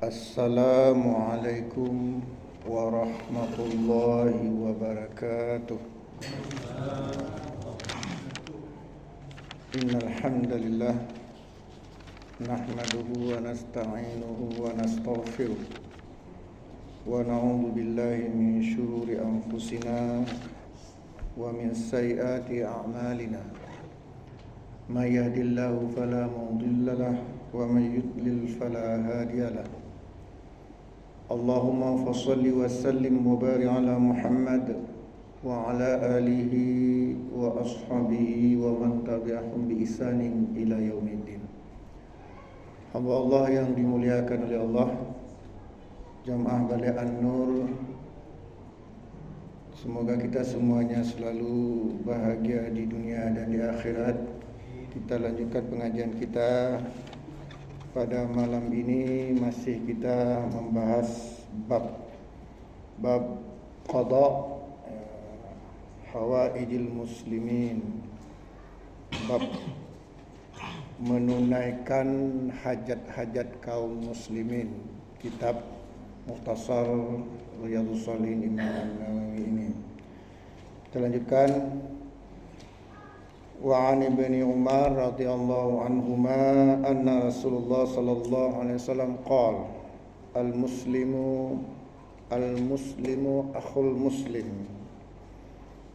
Assalamualaikum warahmatullahi wabarakatuh. Innal hamdalillah nahmaduhu wa nasta'inuhu wa nastaghfiruh wa na'udzu billahi min shururi anfusina wa min sayyiati a'malina. May yahdihillahu fala mudilla lahu wa may yudlil fala hadiya lahu. Allahumma fassalli wa sallim wa barik ala Muhammad wa ala alihi wa ashabihi wa man tabi'ahum bi ihsanin ila yaumiddin. Hamba Allah yang dimuliakan oleh Allah, Jamaah Balai An-Nur, semoga kita semuanya selalu bahagia di dunia dan di akhirat. Kita lanjutkan pengajian kita. Pada malam ini masih kita membahas bab qada hawaijil muslimin, bab menunaikan hajat-hajat kaum muslimin, kitab Mukhtasar Riyadhus Shalihin Imam An-Nawawi ini. Kita lanjutkan. Wa 'an Ibni Umar radhiyallahu anhuma anna Rasulullah sallallahu alaihi wasallam qala al-muslimu akhul muslim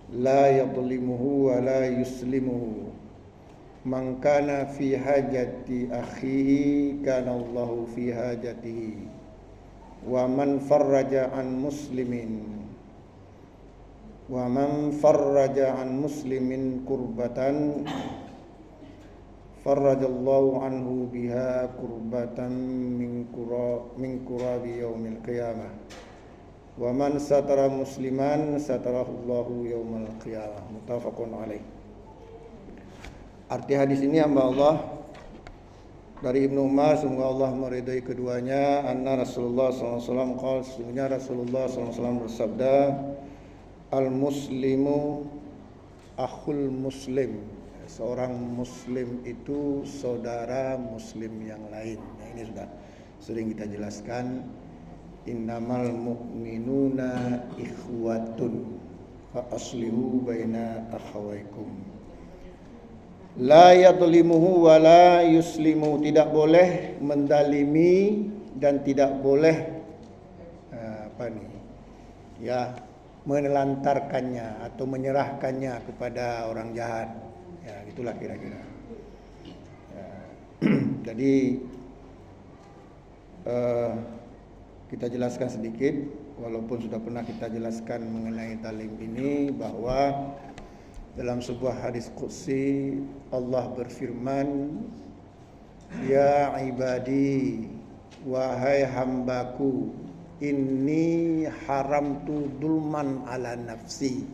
la yadhlimuhu wa la yuslimuhu man kana fi hajati akhihi kana Allahu fi hajatihi wa man farraja an muslimin wa man farraja an muslimin kurbatan farrajallahu anhu biha kurbatan min kurabi yaumil qiyamah wa man satara musliman satarahullahu yaumal qiyamah. Muttafaqun alaih. Arti hadis ini, hamba Allah, dari Ibnu Umar, semoga Allah meridai keduanya, anna Rasulullah SAW qala, sesungguhnya Rasulullah SAW bersabda, al-muslimu akhul muslim, seorang muslim itu saudara muslim yang lain. Nah, ini sudah sering kita jelaskan, innamal mu'minuna ikhwatun fa aslihu baina akhawaykum. La yadlimuhu wa la yuslimu, tidak boleh mendalimi dan tidak boleh menelantarkannya atau menyerahkannya kepada orang jahat. Ya, itulah kira-kira. Ya. Jadi kita jelaskan sedikit, walaupun sudah pernah kita jelaskan mengenai talim ini, bahwa dalam sebuah hadis qudsi Allah berfirman, ya ibadi, wahai hambaku, inni haramtu dulman ala nafsi,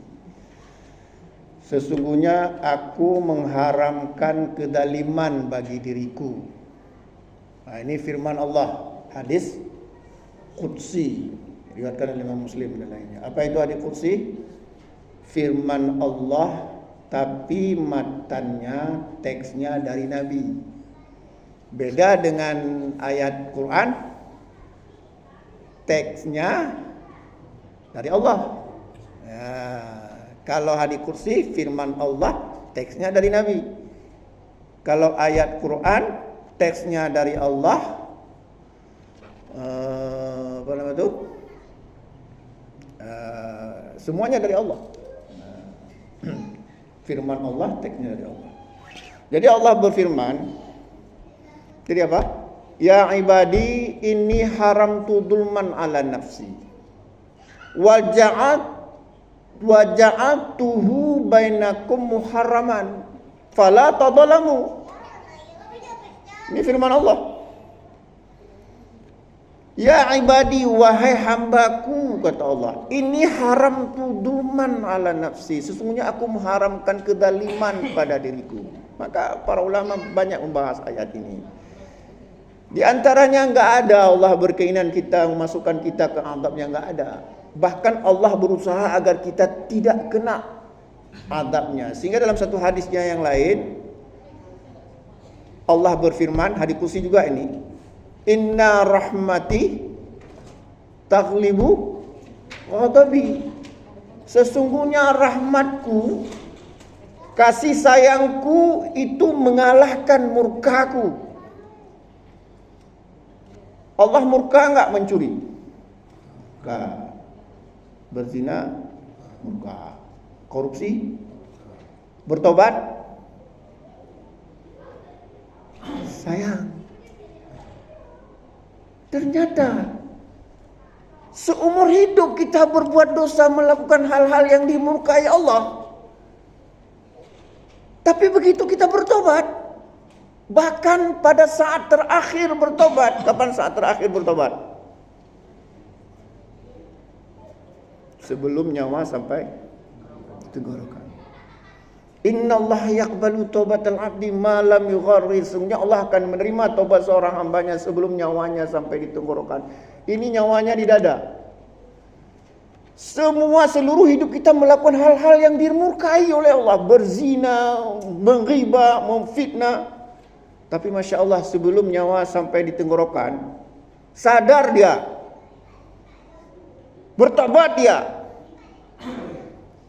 sesungguhnya aku mengharamkan kedaliman bagi diriku. Nah, ini firman Allah, hadis qudsi, diriwayatkan oleh Imam Muslim dan lainnya. Apa itu hadis qudsi? Firman Allah tapi matannya, teksnya dari Nabi. Beda dengan ayat Quran, teksnya dari Allah. Ya, kalau hadis qudsi firman Allah, teksnya dari Nabi. Kalau ayat Quran, teksnya dari Allah, semuanya dari Allah. Firman Allah, teksnya dari Allah. Jadi Allah berfirman, jadi apa? Ya ibadi, inni haramtu dulman ala nafsi wa ja'altuhu bainakum muharraman fala tadhalamu. Ini firman Allah. Ya ibadi, wahai hambaku, kata Allah, ini haramtu dulman ala nafsi, sesungguhnya aku mengharamkan kedaliman pada diriku. Maka para ulama banyak membahas ayat ini. Di antaranya enggak ada Allah berkeinginan kita memasukkan kita ke azabnya, enggak ada. Bahkan Allah berusaha agar kita tidak kena azabnya. Sehingga dalam satu hadisnya yang lain Allah berfirman, hadis qudsi juga ini, Inna rahmati taghlibu ghadabi. Sesungguhnya rahmatku, kasih sayangku itu mengalahkan murkaku. Allah murka enggak mencuri? Enggak. Berzina? Murka. Korupsi? Bertobat? Sayang. Ternyata seumur hidup kita berbuat dosa, melakukan hal-hal yang dimurkai Allah. Tapi begitu kita bertobat, bahkan pada saat terakhir bertobat, kapan saat terakhir bertobat? Sebelum nyawa sampai tenggorokan. Innallaha yaqbalu taubatal abdi ma lam yugharrir. Sesungguhnya Allah akan menerima taubat seorang hambanya sebelum nyawanya sampai di tenggorokan. Ini nyawanya di dada. Seluruh hidup kita melakukan hal-hal yang dimurkai oleh Allah. Berzina, menghibah, memfitnah. Tapi Masya Allah, sebelum nyawa sampai di tenggorokan, sadar dia, bertobat dia.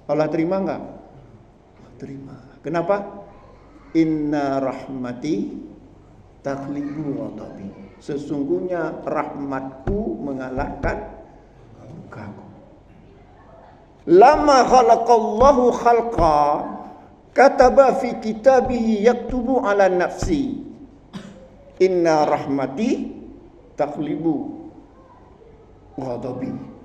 Allah terima enggak? Terima. Kenapa? Inna rahmati taghlibu ghadabi. Sesungguhnya rahmatku mengalahkan murkaku. Lama khalaqallahu khalqa kataba fi kitabihi yaktubu ala nafsi. Inna rahmati taghlibu ghadabi.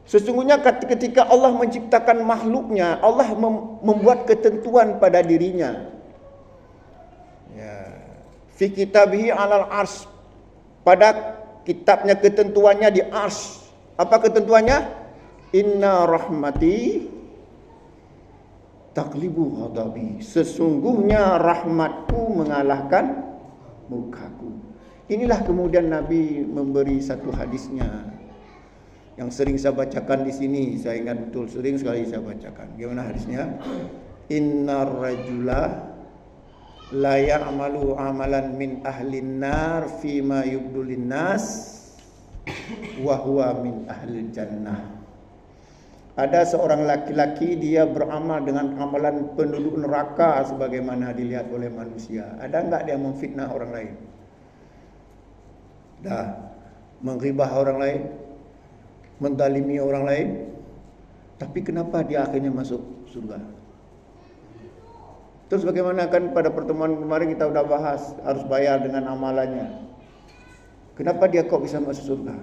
Sesungguhnya ketika Allah menciptakan makhluknya, Allah membuat ketentuan pada dirinya. Ya. Fi kitabihi alal ars. Pada kitabnya ketentuannya di ars. Apa ketentuannya? Inna rahmati taghlibu ghadabi. Sesungguhnya rahmatku mengalahkan murkaku. Inilah kemudian Nabi memberi satu hadisnya yang sering saya bacakan di sini. Saya ingat betul, sering sekali saya bacakan. Gimana hadisnya? Innar rajula la ya'malu amalan min ahlin nar fima yubdulin nas wa huwa min ahlil jannah. Ada seorang laki-laki, dia beramal dengan amalan penduduk neraka sebagaimana dilihat oleh manusia. Ada enggak dia memfitnah orang lain? Dah, menghibah orang lain, mendalimi orang lain, tapi kenapa dia akhirnya masuk surga? Terus bagaimana, kan pada pertemuan kemarin kita sudah bahas harus bayar dengan amalannya. Kenapa dia kok bisa masuk surga?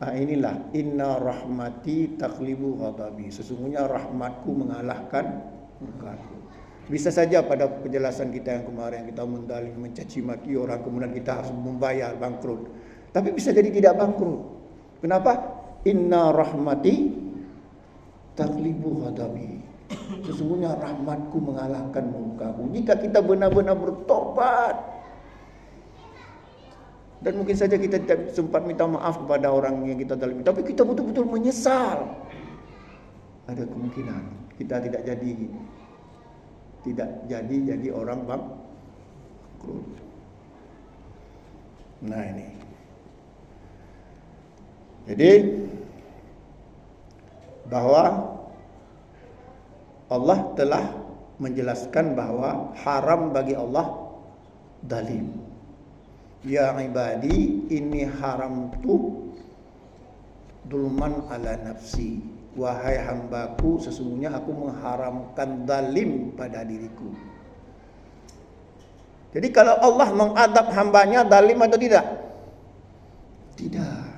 Nah, inilah inna rahmati taghlibu ghadabi. Sesungguhnya rahmatku mengalahkan murkaku. Bisa saja pada penjelasan kita yang kemarin kita mendalimi, mencaci maki orang, kemudian kita harus membayar, bangkrut. Tapi bisa jadi tidak bangkrut. Kenapa? Inna rahmati taghlibu ghadabi. Sesungguhnya rahmatku mengalahkan murkaku. Jika kita benar-benar bertobat, dan mungkin saja kita tidak sempat minta maaf kepada orang yang kita zalimi, tapi kita betul-betul menyesal, ada kemungkinan kita tidak jadi orang bangkrut. Nah ini. Jadi bahwa Allah telah menjelaskan bahwa haram bagi Allah zalim. Ya ibadi ini haram tu dulman ala nafsi. Wahai hambaku, sesungguhnya aku mengharamkan zalim pada diriku. Jadi kalau Allah mengadab hambanya, zalim atau tidak? Tidak.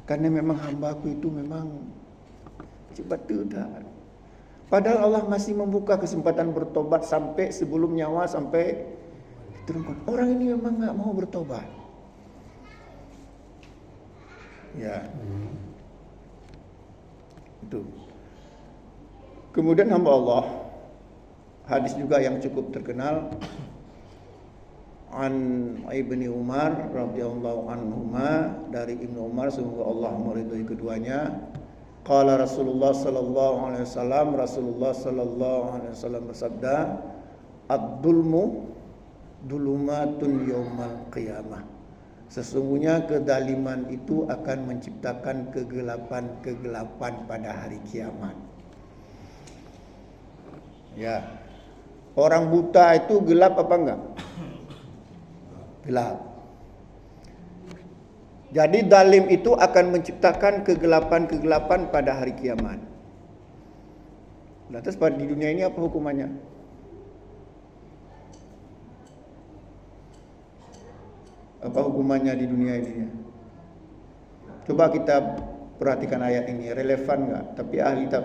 Karena memang hambaku itu memang cepat tidak. Padahal Allah masih membuka kesempatan bertobat sampai sebelum nyawa sampai turunkan. Orang ini memang enggak mau bertobat. Ya. Itu. Kemudian hamba Allah, hadis juga yang cukup terkenal, an Ibni Umar radhiyallahu anhuma, dari Ibnu Umar, semoga Allah meridhai keduanya. Qala Rasulullah sallallahu alaihi wasallam, Rasulullah sallallahu alaihi wasallam bersabda, ad-dulmu dulumatun yaumal qiyamah. Sesungguhnya kezaliman itu akan menciptakan kegelapan-kegelapan pada hari kiamat. Ya. Orang buta itu gelap apa enggak? Gelap. Jadi zalim itu akan menciptakan kegelapan-kegelapan pada hari kiamat. Lantas pada di dunia ini apa hukumannya? Apa hukumannya di dunia ini? Coba kita perhatikan ayat ini, relevan enggak? Tapi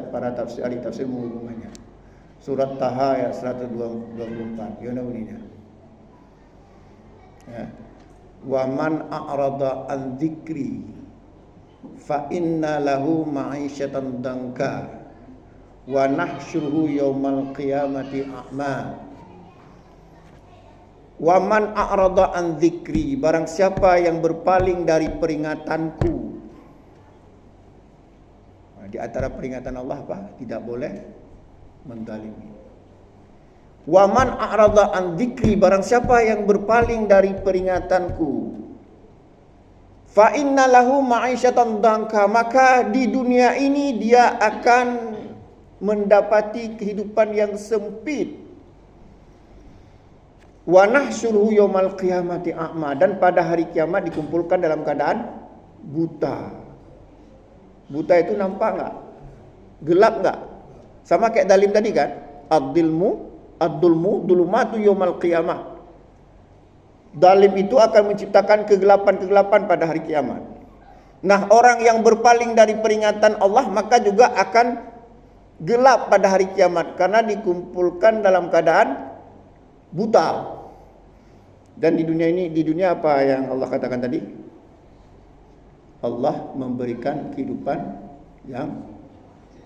para ahli tafsir menghubungkannya. Surat Taha ayat 124. Gimana bunyinya? Ya. Wa man a'rada an dzikri fa inna lahu ma'isyatan danka wa nahsyuruhu yaumal qiyamati a'ma. Wa man a'rada an dzikri, barang siapa yang berpaling dari peringatanku. Nah, di antara peringatan Allah apa? Tidak boleh menzalimi. Wa man a'rada an dzikri, barang siapa yang berpaling dari peringatanku, fa inna lahu ma'isyatan danka, maka di dunia ini dia akan mendapati kehidupan yang sempit. Wa nahsyuruhu yaumal qiyamati a'ma, dan pada hari kiamat dikumpulkan dalam keadaan buta. Buta itu nampak enggak? Gelap enggak? Sama kayak zalim tadi kan? Ad-dulmu dulumatu yaumal qiyamah. Zalim itu akan menciptakan kegelapan-kegelapan pada hari kiamat. Nah, orang yang berpaling dari peringatan Allah maka juga akan gelap pada hari kiamat karena dikumpulkan dalam keadaan buta. Dan di dunia apa yang Allah katakan tadi? Allah memberikan kehidupan yang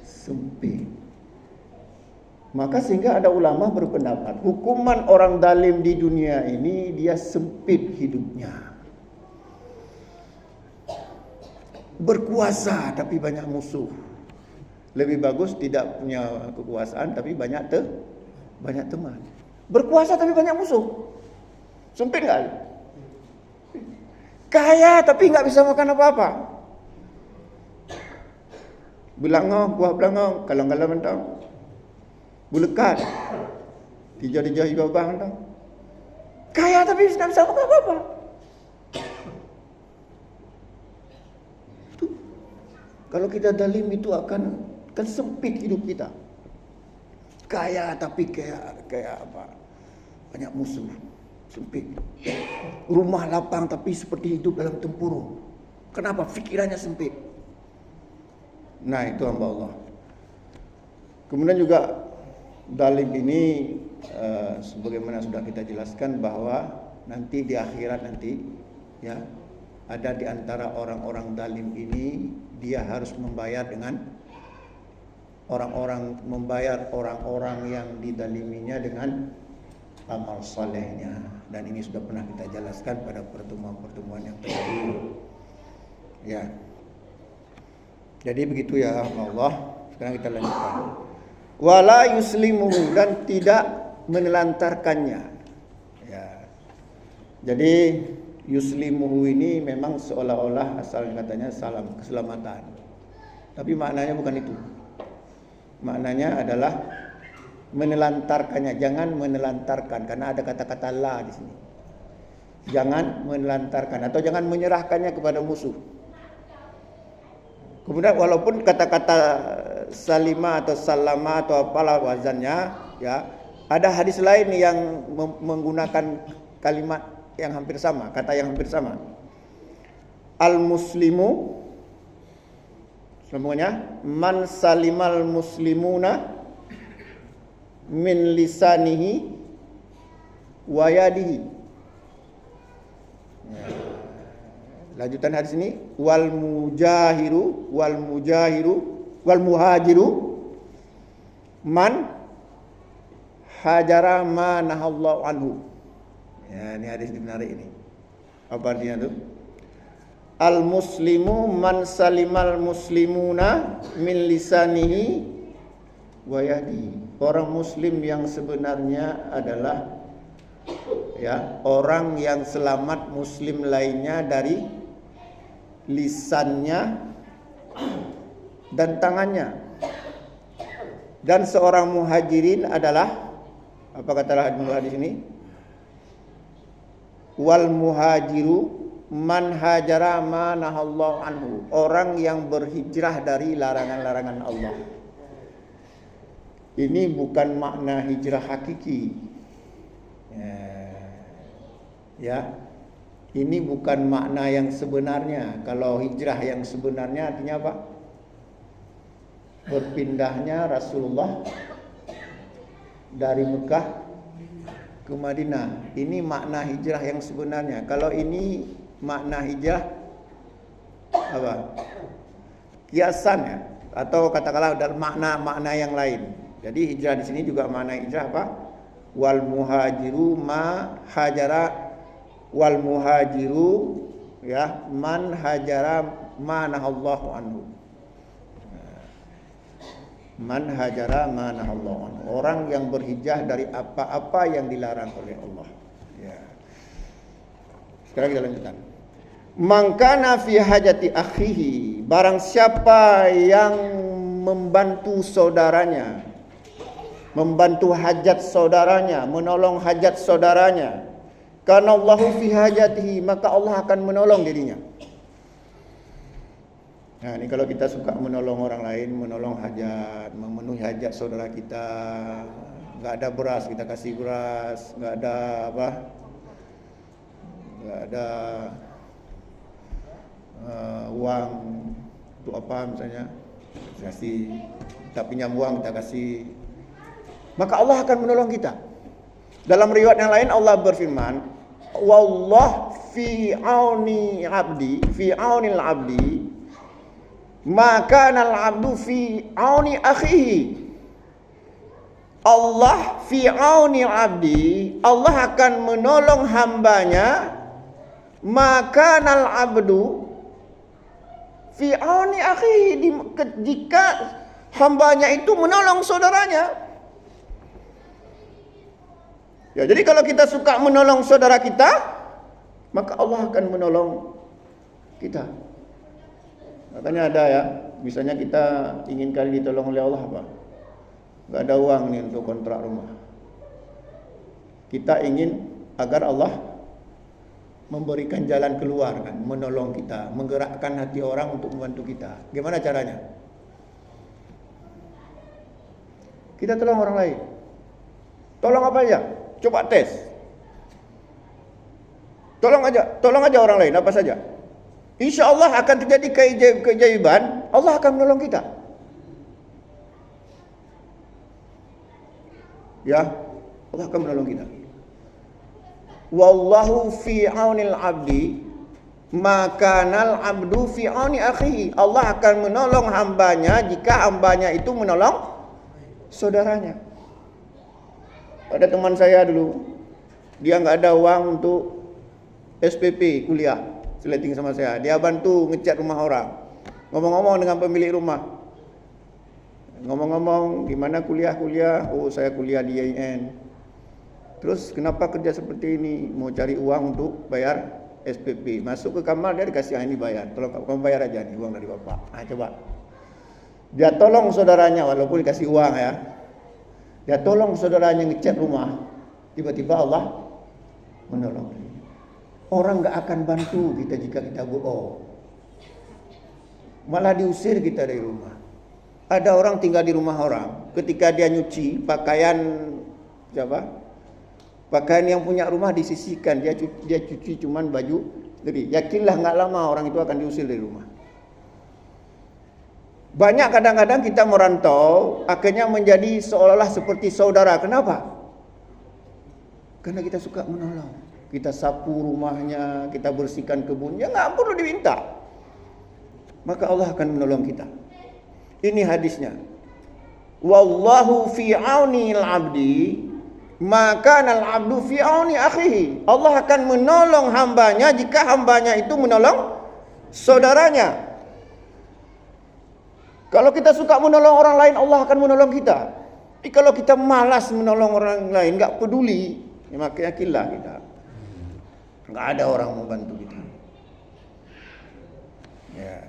sempit. Maka sehingga ada ulama berpendapat hukuman orang zalim di dunia ini dia sempit hidupnya. Berkuasa tapi banyak musuh. Lebih bagus tidak punya kekuasaan tapi banyak teman. Berkuasa tapi banyak musuh. Sempit enggak? Kaya tapi enggak bisa makan apa-apa. Belangong, kuah belangong, kalang-kalang mentang. Bulekat. Dijah-dijah juga bang mentang. Kaya tapi tidak bisa makan apa-apa. Itu. Kalau kita zalim itu akan sempit hidup kita. Kaya tapi kayak apa? Banyak musuh. Sempit. Rumah lapang tapi seperti hidup dalam tempurung. Kenapa? Fikirannya sempit. Nah, itu hamba Allah. Kemudian juga zalim ini sebagaimana sudah kita jelaskan bahwa nanti di akhirat nanti ya ada di antara orang-orang zalim ini dia harus membayar dengan orang-orang yang dizaliminya dengan amal salehnya, dan ini sudah pernah kita jelaskan pada pertemuan-pertemuan yang terdahulu. Ya. Jadi begitu ya Allah. Sekarang kita lanjutkan. Wala yuslimuhu, dan tidak menelantarkannya. Ya. Jadi yuslimuhu ini memang seolah-olah asalnya katanya salam keselamatan. Tapi maknanya bukan itu. Maknanya adalah menelantarkannya. Jangan menelantarkan karena ada kata-kata la di sini. Jangan menelantarkan atau jangan menyerahkannya kepada musuh. Kemudian walaupun kata-kata salima atau salama atau apalah wazannya ya, ada hadis lain yang menggunakan kalimat yang hampir sama, kata yang hampir sama. Al-muslimu semuanya man salimal muslimuna min lisanihi wa yadihi. Ya. Lanjutan hadis ini wal muhajiru man hajara ma nahallahu anhu. Ya, ini hadis menarik ini. Apa artinya tuh? Al muslimu man salimal muslimuna min lisanihi wa yadihi. Orang muslim yang sebenarnya adalah Ya, orang yang selamat muslim lainnya dari lisannya dan tangannya. Dan seorang muhajirin adalah, apa kata Ibnu di sini? Wal muhajiru man hajara ma nahallahu anhu. Orang yang berhijrah dari larangan-larangan Allah. Ini bukan makna hijrah hakiki. Ya. Ini bukan makna yang sebenarnya. Kalau hijrah yang sebenarnya artinya apa? Berpindahnya Rasulullah dari Mekah ke Madinah. Ini makna hijrah yang sebenarnya. Kalau ini makna hijrah apa? Kiasan ya, atau katakanlah dalam makna yang lain. Jadi hijrah di sini juga makna hijrah apa? Wal muhajiru ma hajara wal muhajiru ya man hajara ma nahallahu anhu. Man hajara ma nahallahu anhu. Orang yang berhijrah dari apa-apa yang dilarang oleh Allah. Ya. Sekarang kita lanjutkan. Mangkana fi hajati akhihi, barang siapa yang membantu saudaranya, membantu hajat saudaranya, menolong hajat saudaranya, karena Allahu fi hajatihi, maka Allah akan menolong dirinya. Nah, ini kalau kita suka menolong orang lain, menolong hajat, memenuhi hajat saudara kita, nggak ada beras kita kasih beras, nggak ada apa, nggak ada uang untuk apa misalnya, kasih, kita pinjam uang kita kasih, maka Allah akan menolong kita. Dalam riwayat yang lain Allah berfirman, wallah fi auni abdi, fi aunil abdi, maka al abdu fi auni akhihi. Allah fi auni abdi, Allah akan menolong hambanya, maka al abdu fi auni akhihi, jika hambanya itu menolong saudaranya. Ya, jadi kalau kita suka menolong saudara kita, maka Allah akan menolong kita. Makanya ada ya, misalnya kita ingin kali ditolong oleh Allah apa? Gak ada uang nih untuk kontrak rumah. Kita ingin agar Allah memberikan jalan keluar kan, menolong kita, menggerakkan hati orang untuk membantu kita. Gimana caranya? Kita tolong orang lain. Tolong apa aja? Coba tes. Tolong aja orang lain apa saja. Insya Allah akan terjadi keajaiban, Allah akan menolong kita. Ya, Allah akan menolong kita. Wallahu fi aunil abdi, maka nal abdu fi auni akhihi. Allah akan menolong hambanya jika hambanya itu menolong saudaranya. Ada teman saya dulu, dia nggak ada uang untuk SPP kuliah, seleting sama saya. Dia bantu ngecat rumah orang. Ngomong-ngomong dengan pemilik rumah. Ngomong-ngomong gimana kuliah? Oh, saya kuliah di IAIN. Terus kenapa kerja seperti ini? Mau cari uang untuk bayar SPP. Masuk ke kamar dia dikasih ini bayar. Tolong kamu bayar aja nih uang dari bapak. Coba. Dia tolong saudaranya walaupun dikasih uang ya. Dia tolong saudaranya ngecat rumah. Tiba-tiba Allah menolong. Orang gak akan bantu kita jika kita bohong. Malah diusir kita dari rumah. Ada orang tinggal di rumah orang, ketika dia nyuci pakaian siapa? Pakaian yang punya rumah disisihkan, dia cuci cuman baju sendiri. Yakinlah nggak lama orang itu akan diusir dari rumah. Banyak kadang-kadang kita merantau, akhirnya menjadi seolah-olah seperti saudara. Kenapa? Karena kita suka menolong. Kita sapu rumahnya, kita bersihkan kebunnya, nggak perlu diminta. Maka Allah akan menolong kita. Ini hadisnya. Wallahu fi auni al-abdi, maka al-abdu fi auni akhihi. Allah akan menolong hambanya jika hambanya itu menolong saudaranya. Kalau kita suka menolong orang lain, Allah akan menolong kita. Tapi kalau kita malas menolong orang lain, enggak peduli, Ya, makanya yakinlah kita. Enggak ada orang membantu kita. Ya.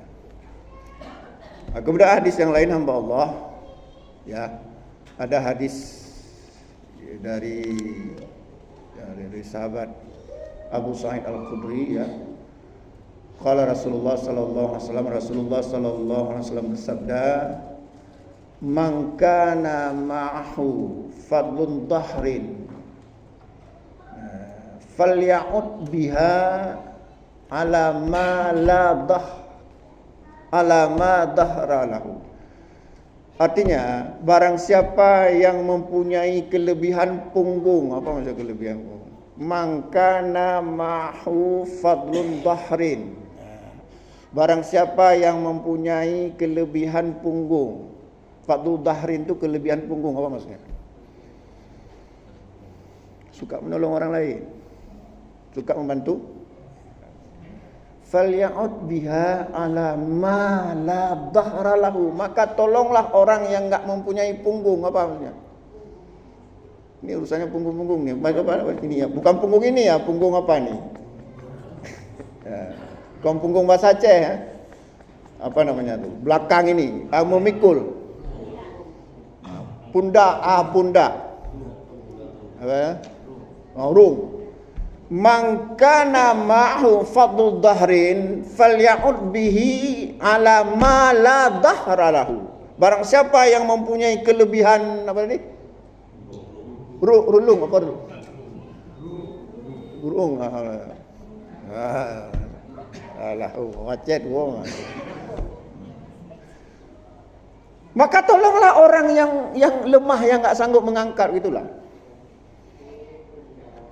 Kemudian hadis yang lain hamba Allah, ya, ada hadis dari sahabat Abu Sa'id Al-Khudri, ya. Qala Rasulullah sallallahu alaihi wasallam bersabda, "Man kana ma'ahu fadlun dhahrin falya'ud biha ala ma dhahra lahu." Artinya, barang siapa yang mempunyai kelebihan punggung, apa maksud kelebihan punggung? Man kana ma'ahu fadlun dhahrin. Barang siapa yang mempunyai kelebihan punggung. Fadlul dhahrin itu kelebihan punggung, apa maksudnya? Suka menolong orang lain, suka membantu. Falya'ud biha ala ma la dhahra lahu. Maka tolonglah orang yang enggak mempunyai punggung, apa maksudnya? Ini urusannya punggung-punggung nih. Apa ini ya? Bukan punggung ini ya, punggung apa nih? Ya. Bukan punggung bahasa Aceh ya. Apa namanya tuh? Belakang ini, memikul. Pundak, pundak. Apa ya? Rung. Man kana ma'hu fadlul dhahrin falya'ud bihi ala ma la dhahra lahu. Barang siapa yang mempunyai kelebihan apa tadi? Rulung apa dulu? Burung. Alah, macet gua. Maka tolonglah orang yang lemah, yang enggak sanggup mengangkat gitulah.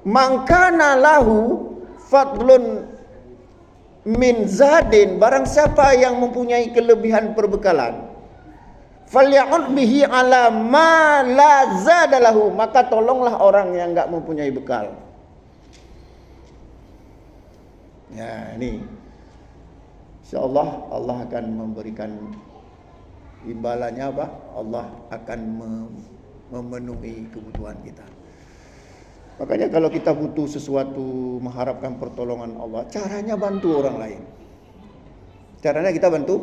Mangkana lahu fadlun min zadin, barang siapa yang mempunyai kelebihan perbekalan, falya'ud bihi ala ma la zada lahu, maka tolonglah orang yang enggak mempunyai bekal. Ya, ini insyaallah Allah akan memberikan imbalannya apa? Allah akan memenuhi kebutuhan kita. Makanya kalau kita butuh sesuatu, mengharapkan pertolongan Allah, caranya bantu orang lain. Caranya kita bantu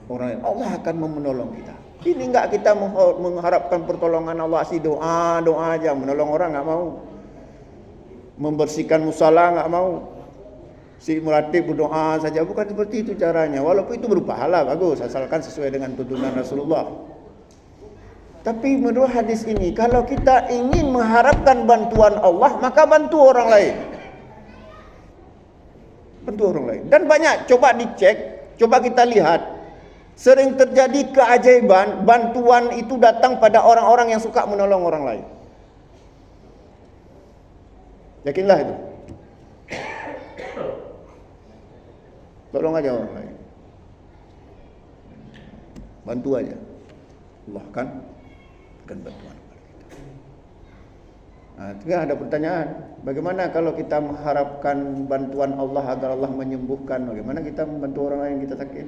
orang lain, Allah akan menolong kita. Ini enggak kita mengharapkan pertolongan Allah, si doa aja, menolong orang enggak mau. Membersihkan musala enggak mau. Si meratib berdoa saja, bukan seperti itu caranya. Walaupun itu berpahala, bagus, asalkan sesuai dengan tuntunan Rasulullah. Tapi menurut hadis ini, kalau kita ingin mengharapkan bantuan Allah, maka bantu orang lain. Bantu orang lain. Dan banyak, coba dicek, coba kita lihat. Sering terjadi keajaiban, bantuan itu datang pada orang-orang yang suka menolong orang lain. Yakinlah itu. Tolong aja orang lain. Bantu aja. Allah kan bantuan kepada kita. Nah, juga ada pertanyaan, bagaimana kalau kita mengharapkan bantuan Allah agar Allah menyembuhkan? Bagaimana kita membantu orang lain yang kita sakit?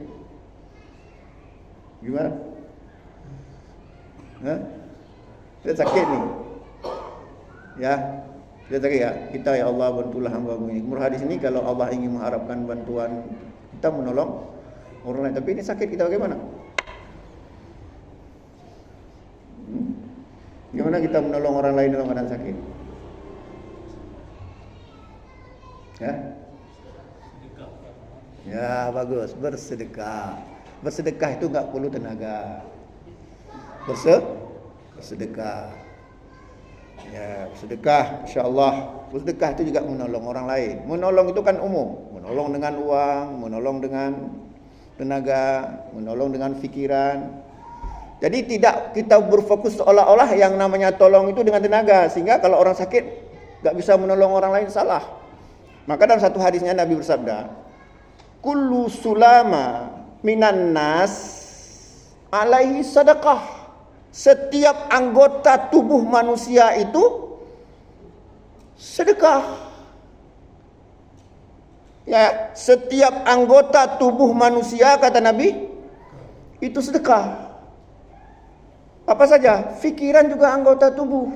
Gimana? Kita sakit nih. Ya, kita sakit ya. Kita ya Allah bantulah hamba-Mu ini. Menurut hadis ini kalau Allah ingin mengharapkan bantuan, kita menolong orang lain. Tapi ini sakit kita bagaimana? Gimana kita menolong orang lain dalam keadaan sakit? Ya? Ya, bagus, bersedekah. Bersedekah itu enggak perlu tenaga. Bersedekah. Ya, bersedekah, insyaallah. Bersedekah itu juga menolong orang lain. Menolong itu kan umum. Menolong dengan uang, menolong dengan tenaga, menolong dengan fikiran. Jadi tidak kita berfokus seolah-olah yang namanya tolong itu dengan tenaga, sehingga kalau orang sakit enggak bisa menolong orang lain, salah. Maka dalam satu hadisnya Nabi bersabda, kullu sulama minan nas alaihi sedekah. Setiap anggota tubuh manusia itu sedekah. Ya, setiap anggota tubuh manusia kata Nabi itu sedekah. Apa saja? Fikiran juga anggota tubuh.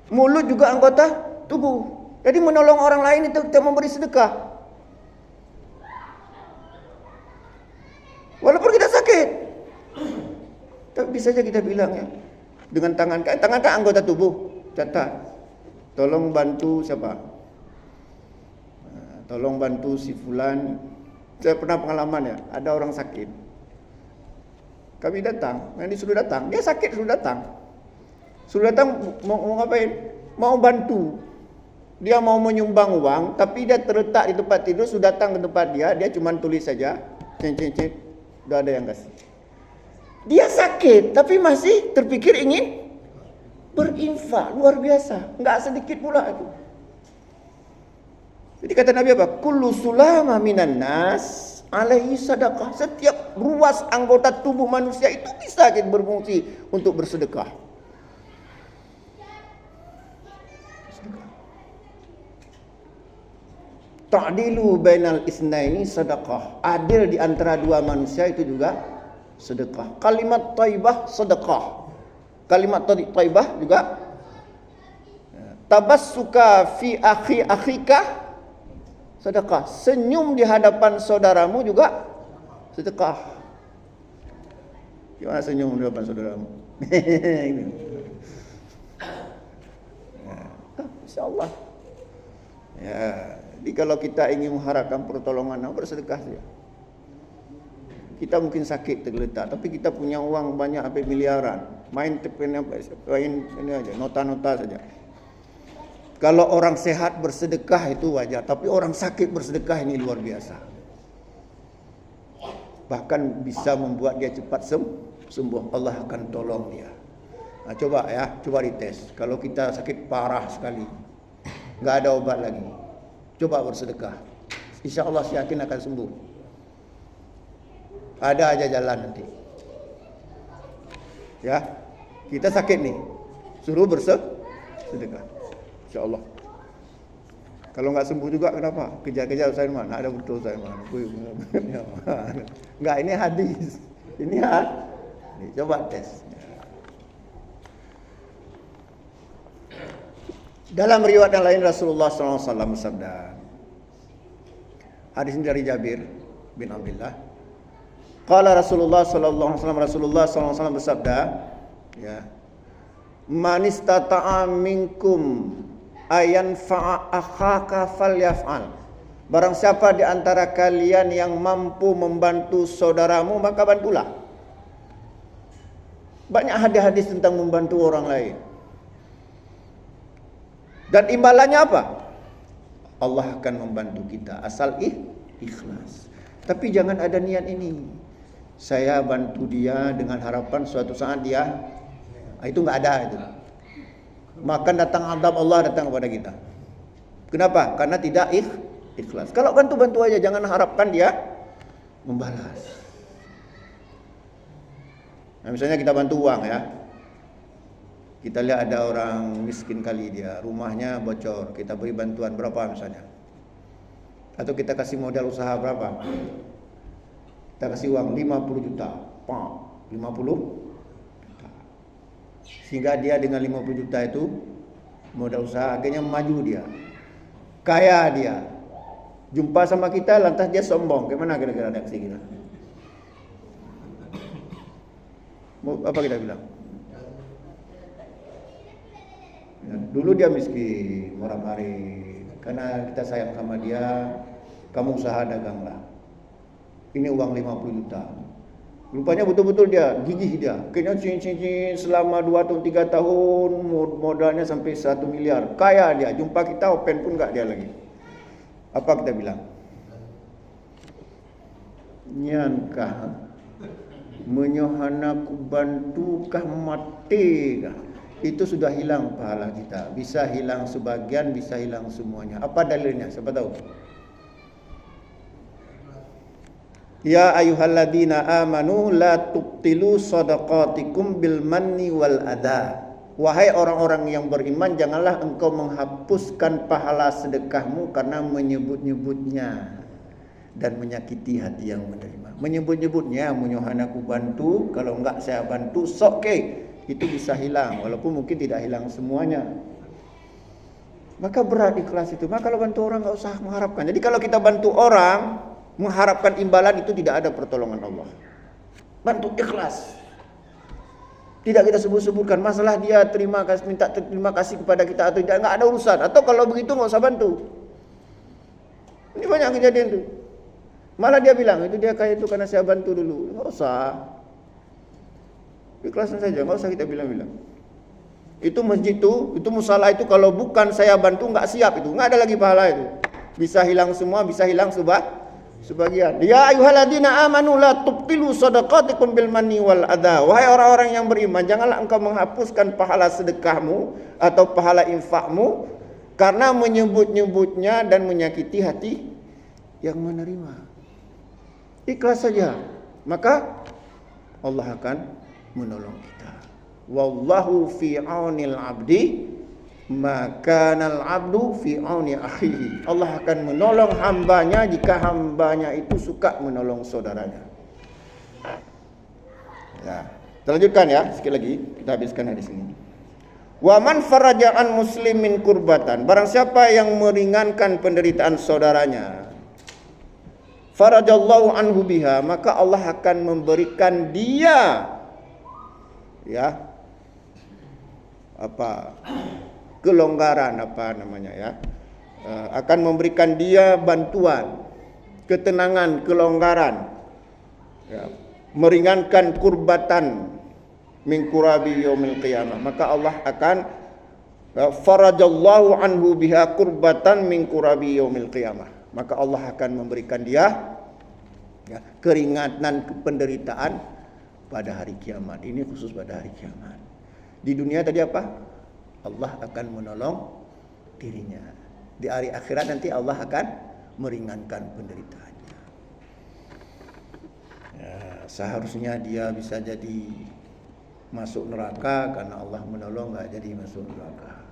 Mulut juga anggota tubuh. Jadi menolong orang lain itu kita memberi sedekah. Walaupun kita sakit. Tapi bisa saja kita bilang ya. Dengan tangan kan anggota tubuh. Catat. Tolong bantu siapa? Tolong bantu si fulan. Saya pernah pengalaman ya. Ada orang sakit. Kami datang. Yang disuruh datang. Dia sakit suruh datang. Suruh datang mau ngapain? Mau bantu. Dia mau menyumbang uang, tapi dia terletak di tempat tidur, sudah datang ke tempat dia cuma tulis saja, cek, sudah ada yang kasih. Dia sakit, tapi masih terpikir ingin berinfak, luar biasa, enggak sedikit pula itu. Jadi kata Nabi apa? Kullu sulama minan nas alaihi sadaqah. Setiap ruas anggota tubuh manusia itu bisa berfungsi untuk bersedekah. Ta'dilu bainal isnaini sedekah. Adil di antara dua manusia itu juga sedekah. Kalimat thayyibah sedekah. Kalimat thayyibah juga tabassuka fi akhika sedekah. Senyum di hadapan saudaramu juga sedekah. Gimana senyum di hadapan saudaramu? Insyaallah. Ya. Jadi kalau kita ingin mengharapkan pertolongan, bersedekah saja. Kita mungkin sakit tergeletak, tapi kita punya uang banyak sampai miliaran. Main ini aja, nota-nota saja. Kalau orang sehat bersedekah itu wajar, tapi orang sakit bersedekah ini luar biasa. Bahkan bisa membuat dia cepat sembuh. Allah akan tolong dia. Nah, coba dites. Kalau kita sakit parah sekali, nggak ada obat lagi. Coba bersedekah. Insya Allah saya yakin akan sembuh. Ada aja jalan nanti. Ya, kita sakit nih, suruh bersedekah. Insya Allah. Kalau nggak sembuh juga kenapa? Kejar-kejar saya mana? Ada betul saya mana? Nggak, ini hadis. Ini coba tes. Dalam riwayat yang lain Rasulullah SAW bersabda. Hadis ini dari Jabir bin Abdullah. Qala Rasulullah SAW bersabda, ya. Man istata'a minkum ayan fa'a akhaka falyaf'al. Barang siapa di antara kalian yang mampu membantu saudaramu, maka bantulah. Banyak hadis-hadis tentang membantu orang lain. Dan imbalannya apa? Allah akan membantu kita asal ikhlas. Tapi jangan ada niat ini. Saya bantu dia dengan harapan suatu saat dia itu enggak ada itu. Maka datang azab Allah datang kepada kita. Kenapa? Karena tidak ikhlas. Kalau bantu aja, jangan harapkan dia membalas. Nah, misalnya kita bantu uang ya. Kita lihat ada orang miskin kali dia, rumahnya bocor, kita beri bantuan berapa misalnya. Atau kita kasih modal usaha berapa? Kita kasih uang 50 juta. 50 juta. Sehingga dia dengan 50 juta itu modal usaha, akhirnya maju dia. Kaya dia. Jumpa sama kita lantas dia sombong. Gimana kira-kira reaksi kita? Apa kita bilang? Ya, dulu dia miskin, marah-marah. Karena kita sayang sama dia, kamu usaha daganglah. Ini uang 50 juta. Rupanya betul-betul dia, gigih dia. Kayaknya cincin selama 2 atau 3 tahun, modalnya sampai 1 miliar. Kaya dia, jumpa kita open pun enggak dia lagi. Apa kita bilang? Nyankah menyohanaku bantukah mati kah? Itu sudah hilang pahala kita. Bisa hilang sebagian, bisa hilang semuanya. Apa dalilnya? Siapa tahu? Ya ayyuhalladzina amanu la tubtilu shadaqatikum bil manni wal adha. Wahai orang-orang yang beriman, janganlah engkau menghapuskan pahala sedekahmu karena menyebut-nyebutnya dan menyakiti hati yang menerima. Menyebut-nyebutnya, menyohanaku bantu, kalau enggak saya bantu, sok itu bisa hilang, walaupun mungkin tidak hilang semuanya. Maka berat ikhlas itu. Maka kalau bantu orang nggak usah mengharapkan. Jadi kalau kita bantu orang mengharapkan imbalan, itu tidak ada pertolongan Allah. Bantu ikhlas. Tidak kita sebut-sebutkan masalah dia minta terima kasih kepada kita atau tidak, nggak ada urusan. Atau kalau begitu nggak usah bantu. Ini banyak kejadian tuh. Malah dia bilang itu dia kayak itu karena saya bantu dulu. Nggak usah. Ikhlasan saja, nggak usah kita bilang-bilang. Itu masjid itu musalah itu kalau bukan saya bantu nggak siap itu, nggak ada lagi pahala itu. Bisa hilang semua, bisa hilang sebagian. Ya ayyuhalladzina amanu la tubtilu shadaqatikum bil manni wal adha. Wahai orang-orang yang beriman, janganlah engkau menghapuskan pahala sedekahmu atau pahala infakmu karena menyebut-nyebutnya dan menyakiti hati yang menerima. Ikhlas saja, maka Allah akan menolong kita. Wallahu fi aunil abdi maka al abdu fi auni akhihi. Allah akan menolong hambanya jika hambanya itu suka menolong saudaranya. Ya, kita lanjutkan ya, sekali lagi kita habiskan hadis ini. Wa man faraja an muslimin kurbatan, barang siapa yang meringankan penderitaan saudaranya, farajallahu anhu biha, maka Allah akan memberikan dia kelonggaran akan memberikan dia bantuan, ketenangan, kelonggaran, meringankan kurbatan min kurabi yaumil qiyamah, maka Allah akan farajallahu anhu biha kurbatan min kurabi yaumil qiyamah, maka Allah akan memberikan dia keringanan penderitaan pada hari kiamat. Ini khusus pada hari kiamat. Di dunia tadi apa? Allah akan menolong dirinya. Di hari akhirat nanti Allah akan meringankan penderitaannya. Ya, seharusnya dia bisa jadi masuk neraka karena Allah menolong, nggak jadi masuk neraka.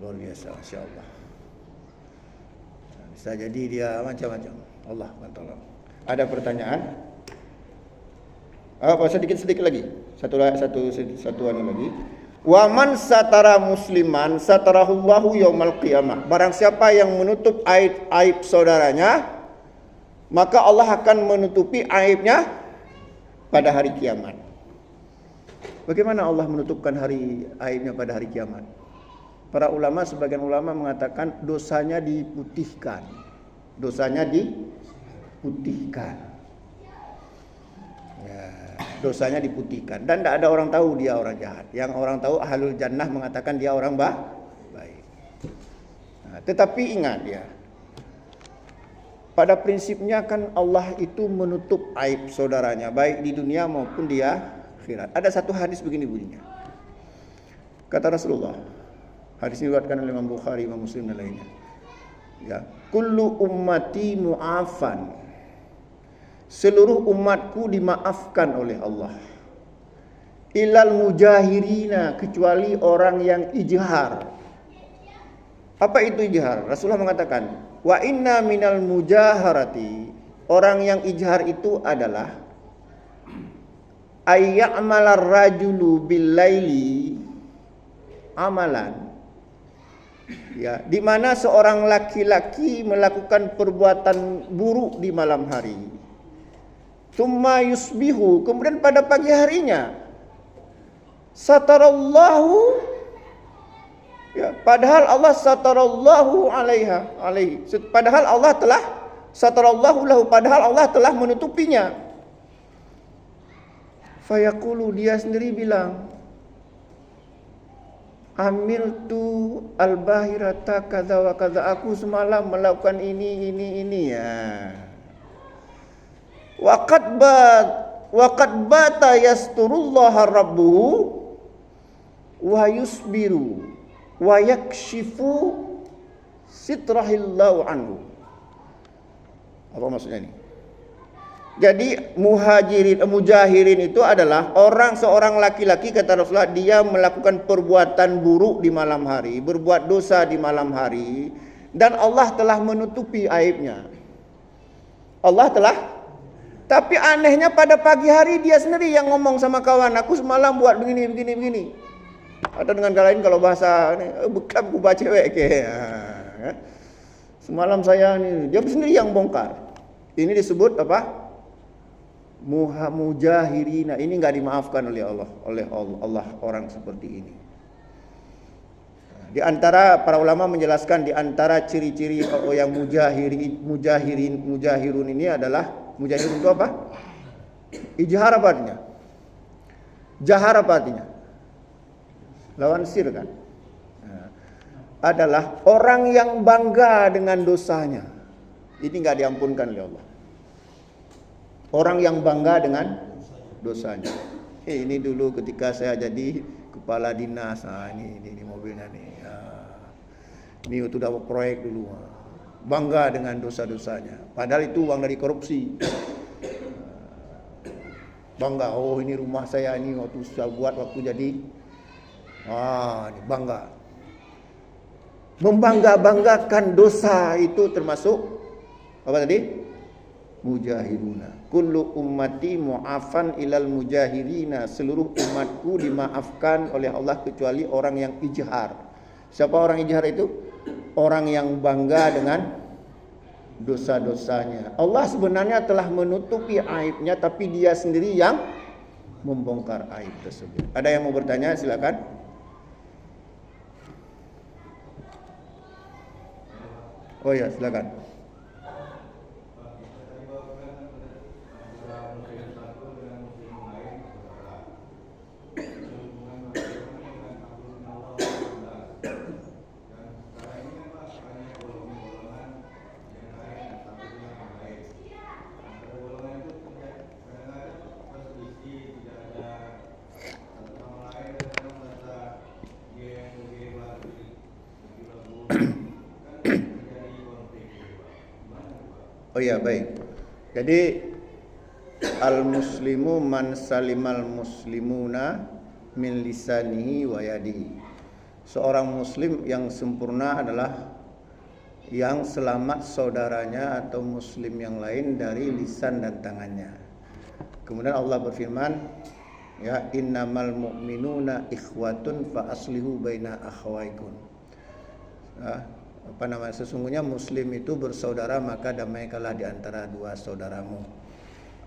Luar biasa, Masya Allah. Bisa jadi dia macam-macam. Allah menolong. Ada pertanyaan? Sedikit lagi. Satu lagi. Wa man satara musliman satarahullahu yaumal qiyamah. Barang siapa yang menutup aib saudaranya, maka Allah akan menutupi aibnya pada hari kiamat. Bagaimana Allah menutupkan aibnya pada hari kiamat? Para ulama, sebagian ulama mengatakan dosanya diputihkan. Dosanya diputihkan dan tidak ada orang tahu dia orang jahat. Yang orang tahu ahlul jannah mengatakan dia orang baik. Tetapi ingat ya, pada prinsipnya kan Allah itu menutup aib saudaranya baik di dunia maupun di akhirat. Ada satu hadis begini bunyinya. Kata Rasulullah, hadis ini diriwayatkan oleh Imam Bukhari, Imam Muslim dan lainnya. Ya, kullu ummati mu'afan. Seluruh umatku dimaafkan oleh Allah. Ilal mujahirina, kecuali orang yang ijhar. Apa itu ijhar? Rasulullah mengatakan, wa inna minal mujaharati, orang yang ijhar itu adalah ayya'malar rajulu bil laili amalan, ya, di mana seorang laki-laki melakukan perbuatan buruk di malam hari. Tsumma yusbihu, kemudian pada pagi harinya satarallahu, ya, padahal Allah satarallahu alaihi, padahal Allah telah satarallahu lahu, padahal Allah telah menutupinya. Fayaqulu, dia sendiri bilang, amiltu albahirata kadza wa kadza, aku semalam melakukan ini ya. Waqad bata yasturullaha rabbuhu wa yusbiru wa yakshifu sitrahillahu anhu. Apa maksudnya ini? Jadi mujahirin itu adalah seorang laki-laki, kata Rasulullah, dia melakukan perbuatan buruk di malam hari, berbuat dosa di malam hari, dan Allah telah menutupi aibnya. Tapi anehnya pada pagi hari dia sendiri yang ngomong sama kawan, aku semalam buat begini. Atau dengan kata lain kalau bahasa ini, bekam ku baca cewek ke. Semalam saya ini, dia sendiri yang bongkar. Ini disebut apa? Mujahirina. Ini enggak dimaafkan oleh Allah, Allah orang seperti ini. Di antara para ulama menjelaskan di antara ciri-ciri yang mujahirun ini adalah mujahirun itu apa? Ijhar apa artinya? Jahar apa artinya? Lawan sir kan? Adalah orang yang bangga dengan dosanya. Ini enggak diampunkan oleh Allah. Orang yang bangga dengan dosanya. Ini dulu ketika saya jadi kepala dinas, ini mobilnya nih. Ini itu dapat proyek dulu. Bangga dengan dosa-dosanya. Padahal itu uang dari korupsi. Bangga, oh ini rumah saya ini waktu saya buat waktu jadi. Ini bangga. Membangga-banggakan dosa itu termasuk apa tadi? Mujahiruna. Kullu ummati mu'afan ilal mujahirina. Seluruh umatku dimaafkan oleh Allah kecuali orang yang ijhar. Siapa orang ijhar itu? Orang yang bangga dengan dosa-dosanya. Allah sebenarnya telah menutupi aibnya, tapi dia sendiri yang membongkar aib tersebut. Ada yang mau bertanya? Silakan. Oh ya, silakan. Oh ya, baik. Jadi al-muslimu man salimal muslimuna min lisanihi wa yadihi. Seorang muslim yang sempurna adalah yang selamat saudaranya atau muslim yang lain dari lisan dan tangannya. Kemudian Allah berfirman, ya innamal mu'minuna ikhwatun fa aslihu baina akhawaikum. Sesungguhnya muslim itu bersaudara, maka damaikanlah di antara dua saudaramu.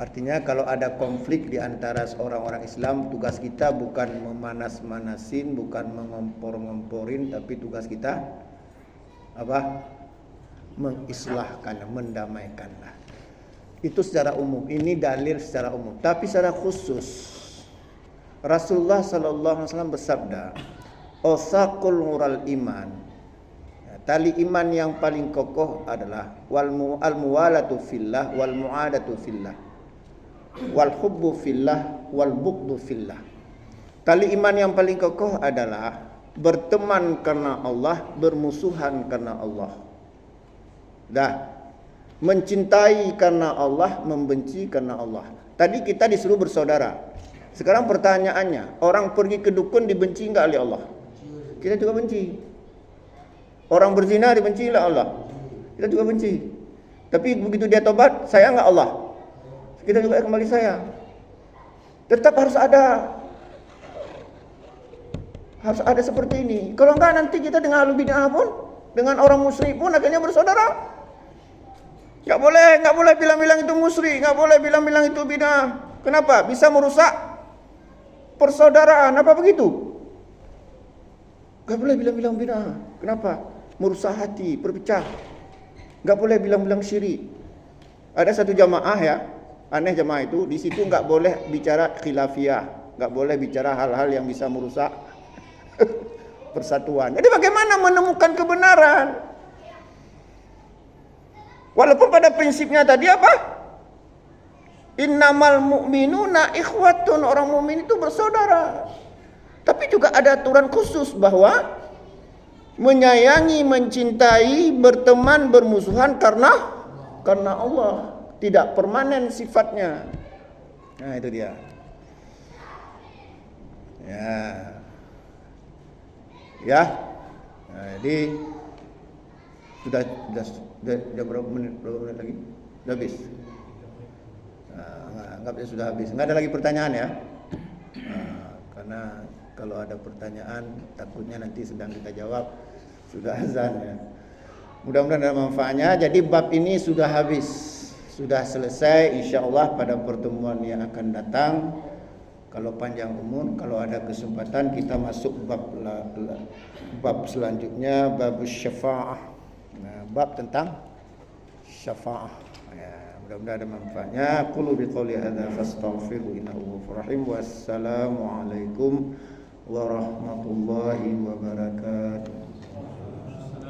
Artinya kalau ada konflik di antara orang-orang Islam, tugas kita bukan memanas-manasin, bukan mengompor-ngomporin, tapi tugas kita apa? Mengislahkan, mendamaikanlah. Itu secara umum. Ini dalil secara umum. Tapi secara khusus Rasulullah sallallahu alaihi wasallam bersabda, "Osaqul mural iman." Tali iman yang paling kokoh adalah al-muwalatu fillah wal mu'adatu fillah wal hubbu fillah wal bughdu fillah. Tali iman yang paling kokoh adalah berteman karena Allah, bermusuhan karena Allah. Mencintai karena Allah, membenci karena Allah. Tadi kita disuruh bersaudara. Sekarang pertanyaannya, orang pergi ke dukun dibenci enggak oleh Allah? Kita juga benci. Orang berzina dibenci oleh Allah, kita juga benci. Tapi begitu dia tobat, sayang enggak Allah? Kita juga kembali sayang. Tetap harus ada seperti ini. Kalau enggak nanti kita dengan ahlu bid'ah pun, dengan orang musyrik pun akhirnya bersaudara. Enggak boleh bilang-bilang itu musyrik, enggak boleh bilang-bilang itu bid'ah. Kenapa? Bisa merusak persaudaraan. Apa begitu? Enggak boleh bilang-bilang bid'ah. Kenapa? Merusak hati, perpecah. Enggak boleh bilang-bilang syirik. Ada satu jamaah ya, aneh jamaah itu, di situ enggak boleh bicara khilafiyah, enggak boleh bicara hal-hal yang bisa merusak persatuan. Jadi bagaimana menemukan kebenaran? Walaupun pada prinsipnya tadi apa? Innamal mu'minuna ikhwatun, orang mukmin itu bersaudara. Tapi juga ada aturan khusus bahwa menyayangi, mencintai, berteman, bermusuhan karena Allah, tidak permanen sifatnya. Nah, itu dia. Ya. Nah, jadi sudah berapa menit lagi? Sudah habis. Anggapnya sudah habis. Enggak ada lagi pertanyaan ya. Karena Kalau ada pertanyaan, takutnya nanti sedang kita jawab, sudah azan ya. Mudah-mudahan ada manfaatnya. Jadi bab ini sudah habis, sudah selesai. InsyaAllah pada pertemuan yang akan datang, kalau panjang umur, kalau ada kesempatan kita masuk bab selanjutnya, bab syafa'ah. Nah, bab tentang syafa'ah. Ya, mudah-mudahan ada manfaatnya. Qulu biqouli hadza fastaghfiru innahu ghafurur rahim. Wassalamualaikum warahmatullahi wabarakatuh.